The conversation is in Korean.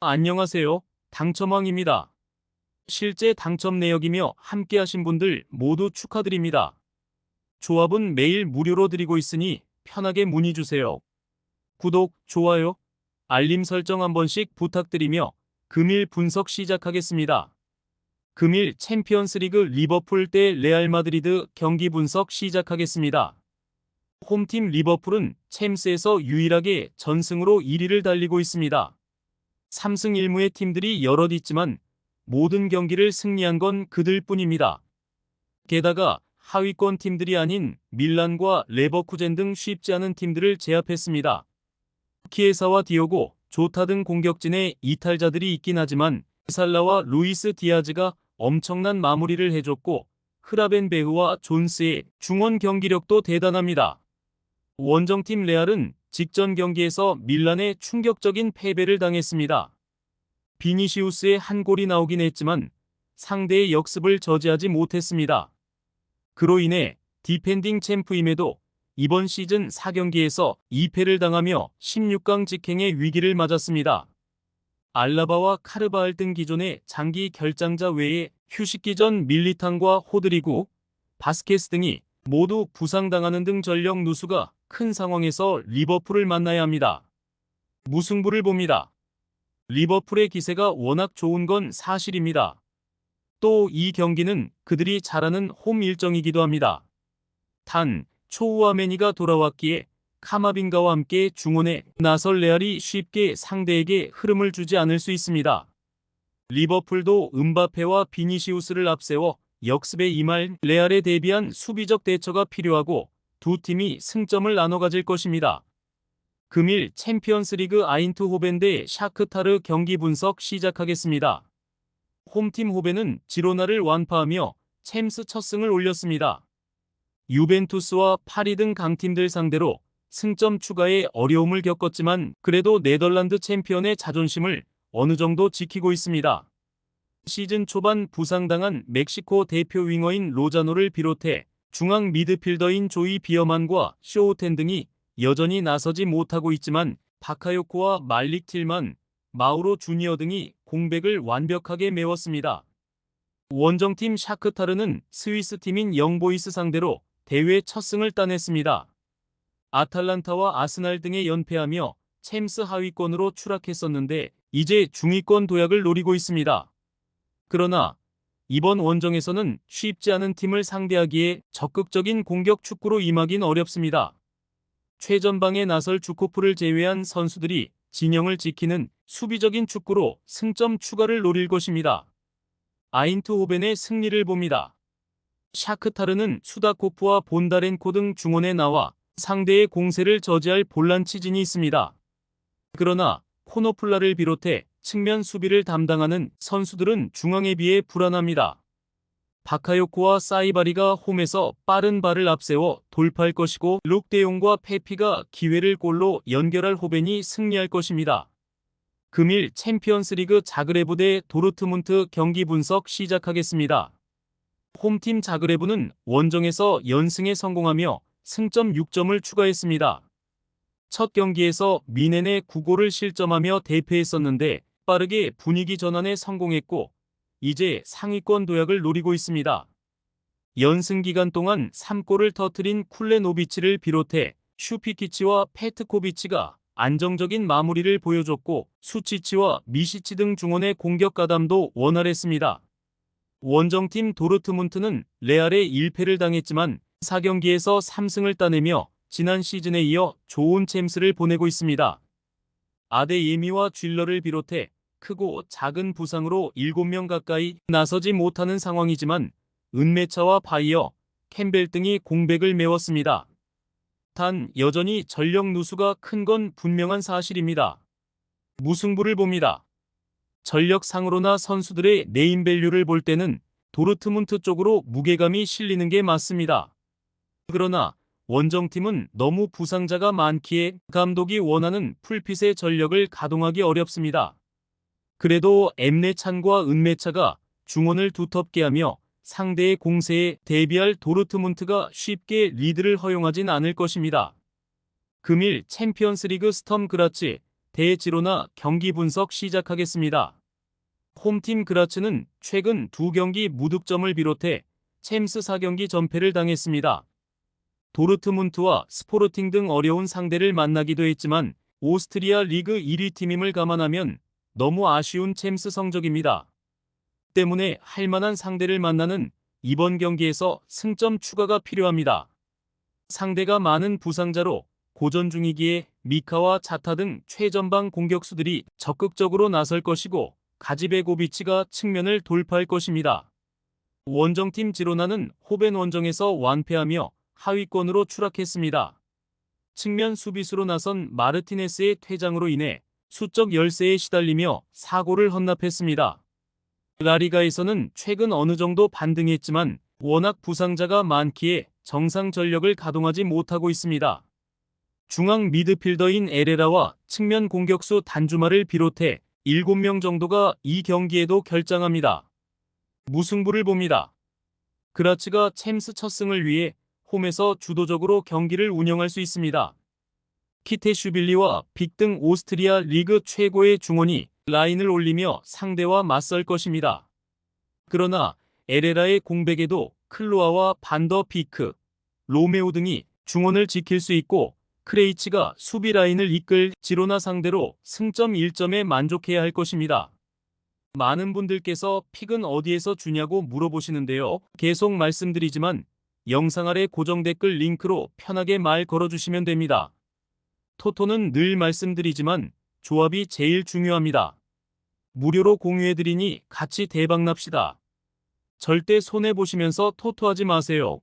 안녕하세요. 당첨왕입니다. 실제 당첨 내역이며 함께하신 분들 모두 축하드립니다. 조합은 매일 무료로 드리고 있으니 편하게 문의 주세요. 구독, 좋아요, 알림 설정 한 번씩 부탁드리며 금일 분석 시작하겠습니다. 금일 챔피언스리그 리버풀 대 레알 마드리드 경기 분석 시작하겠습니다. 홈팀 리버풀은 챔스에서 유일하게 전승으로 1위를 달리고 있습니다. 3승 1무의 팀들이 여럿 있지만 모든 경기를 승리한 건 그들 뿐입니다. 게다가 하위권 팀들이 아닌 밀란과 레버쿠젠 등 쉽지 않은 팀들을 제압했습니다. 키에사와 디오고, 조타 등 공격진에 이탈자들이 있긴 하지만 살라와 루이스 디아즈가 엄청난 마무리를 해줬고 흐라벤베흐와 존스의 중원 경기력도 대단합니다. 원정팀 레알은 직전 경기에서 밀란에 충격적인 패배를 당했습니다. 비니시우스의 한 골이 나오긴 했지만 상대의 역습을 저지하지 못했습니다. 그로 인해 디펜딩 챔프임에도 이번 시즌 4경기에서 2패를 당하며 16강 직행의 위기를 맞았습니다. 알라바와 카르바할 등 기존의 장기 결장자 외에 휴식기 전 밀리탕과 호드리구, 바스케스 등이 모두 부상당하는 등 전력 누수가 큰 상황에서 리버풀을 만나야 합니다. 무승부를 봅니다. 리버풀의 기세가 워낙 좋은 건 사실입니다. 또 이 경기는 그들이 잘하는 홈 일정이기도 합니다. 단, 초우아메니가 돌아왔기에 카마빈가와 함께 중원에 나설 레알이 쉽게 상대에게 흐름을 주지 않을 수 있습니다. 리버풀도 음바페와 비니시우스를 앞세워 역습에 임할 레알에 대비한 수비적 대처가 필요하고 두 팀이 승점을 나눠 가질 것입니다. 금일 챔피언스리그 아인트호벤 대 샤크타르 경기 분석 시작하겠습니다. 홈팀 호벤은 지로나를 완파하며 챔스 첫 승을 올렸습니다. 유벤투스와 파리 등 강팀들 상대로 승점 추가에 어려움을 겪었지만 그래도 네덜란드 챔피언의 자존심을 어느 정도 지키고 있습니다. 시즌 초반 부상당한 멕시코 대표 윙어인 로자노를 비롯해 중앙 미드필더인 조이 비어만과 쇼호텐 등이 여전히 나서지 못하고 있지만 바카요코와 말릭 틸만, 마우로 주니어 등이 공백을 완벽하게 메웠습니다. 원정팀 샤크타르는 스위스 팀인 영보이스 상대로 대회 첫 승을 따냈습니다. 아탈란타와 아스날 등에 연패하며 챔스 하위권으로 추락했었는데 이제 중위권 도약을 노리고 있습니다. 그러나 이번 원정에서는 쉽지 않은 팀을 상대하기에 적극적인 공격 축구로 임하긴 어렵습니다. 최전방에 나설 주코프를 제외한 선수들이 진영을 지키는 수비적인 축구로 승점 추가를 노릴 것입니다. 아인트호벤의 승리를 봅니다. 샤크타르는 수다코프와 본다렌코 등 중원에 나와 상대의 공세를 저지할 볼란치진이 있습니다. 그러나 코노플라를 비롯해 측면 수비를 담당하는 선수들은 중앙에 비해 불안합니다. 바카요코와 사이바리가 홈에서 빠른 발을 앞세워 돌파할 것이고 룩데용과 페피가 기회를 골로 연결할 호벤이 승리할 것입니다. 금일 챔피언스리그 자그레브 대 도르트문트 경기 분석 시작하겠습니다. 홈팀 자그레브는 원정에서 연승에 성공하며 승점 6점을 추가했습니다. 첫 경기에서 미넨에 9골을 실점하며 대패했었는데 빠르게 분위기 전환에 성공했고 이제 상위권 도약을 노리고 있습니다. 연승 기간 동안 3골을 터뜨린 쿨레노비치를 비롯해 슈피키치와 페트코비치가 안정적인 마무리를 보여줬고 수치치와 미시치 등 중원의 공격 가담도 원활했습니다. 원정팀 도르트문트는 레알에 1패를 당했지만 4경기에서 3승을 따내며 지난 시즌에 이어 좋은 챔스를 보내고 있습니다. 아데예미와 쥘러를 비롯해 크고 작은 부상으로 7명 가까이 나서지 못하는 상황이지만 은메차와 바이어, 캠벨 등이 공백을 메웠습니다. 단 여전히 전력 누수가 큰 건 분명한 사실입니다. 무승부를 봅니다. 전력상으로나 선수들의 네임밸류를 볼 때는 도르트문트 쪽으로 무게감이 실리는 게 맞습니다. 그러나 원정팀은 너무 부상자가 많기에 감독이 원하는 풀핏의 전력을 가동하기 어렵습니다. 그래도 엠네찬과 은메차가 중원을 두텁게 하며 상대의 공세에 대비할 도르트문트가 쉽게 리드를 허용하진 않을 것입니다. 금일 챔피언스리그 스텀 그라츠 대지로나 경기 분석 시작하겠습니다. 홈팀 그라츠는 최근 2경기 무득점을 비롯해 챔스 4경기 전패를 당했습니다. 도르트문트와 스포르팅 등 어려운 상대를 만나기도 했지만 오스트리아 리그 1위 팀임을 감안하면 너무 아쉬운 챔스 성적입니다. 때문에 할만한 상대를 만나는 이번 경기에서 승점 추가가 필요합니다. 상대가 많은 부상자로 고전 중이기에 미카와 차타 등 최전방 공격수들이 적극적으로 나설 것이고 가지베고비치가 측면을 돌파할 것입니다. 원정팀 지로나는 호벤 원정에서 완패하며 하위권으로 추락했습니다. 측면 수비수로 나선 마르티네스의 퇴장으로 인해 수적 열세에 시달리며 사고를 헌납했습니다. 라리가에서는 최근 어느 정도 반등했지만 워낙 부상자가 많기에 정상 전력을 가동하지 못하고 있습니다. 중앙 미드필더인 에레라와 측면 공격수 단주마를 비롯해 7명 정도가 이 경기에도 결장합니다. 무승부를 봅니다. 그라츠가 챔스 첫 승을 위해 홈에서 주도적으로 경기를 운영할 수 있습니다. 키테슈빌리와 빅 등 오스트리아 리그 최고의 중원이 라인을 올리며 상대와 맞설 것입니다. 그러나 에레라의 공백에도 클로아와 반더 피크, 로메오 등이 중원을 지킬 수 있고 크레이치가 수비 라인을 이끌 지로나 상대로 승점 1점에 만족해야 할 것입니다. 많은 분들께서 픽은 어디에서 주냐고 물어보시는데요. 계속 말씀드리지만 영상 아래 고정 댓글 링크로 편하게 말 걸어주시면 됩니다. 토토는 늘 말씀드리지만 조합이 제일 중요합니다. 무료로 공유해드리니 같이 대박납시다. 절대 손해보시면서 토토하지 마세요.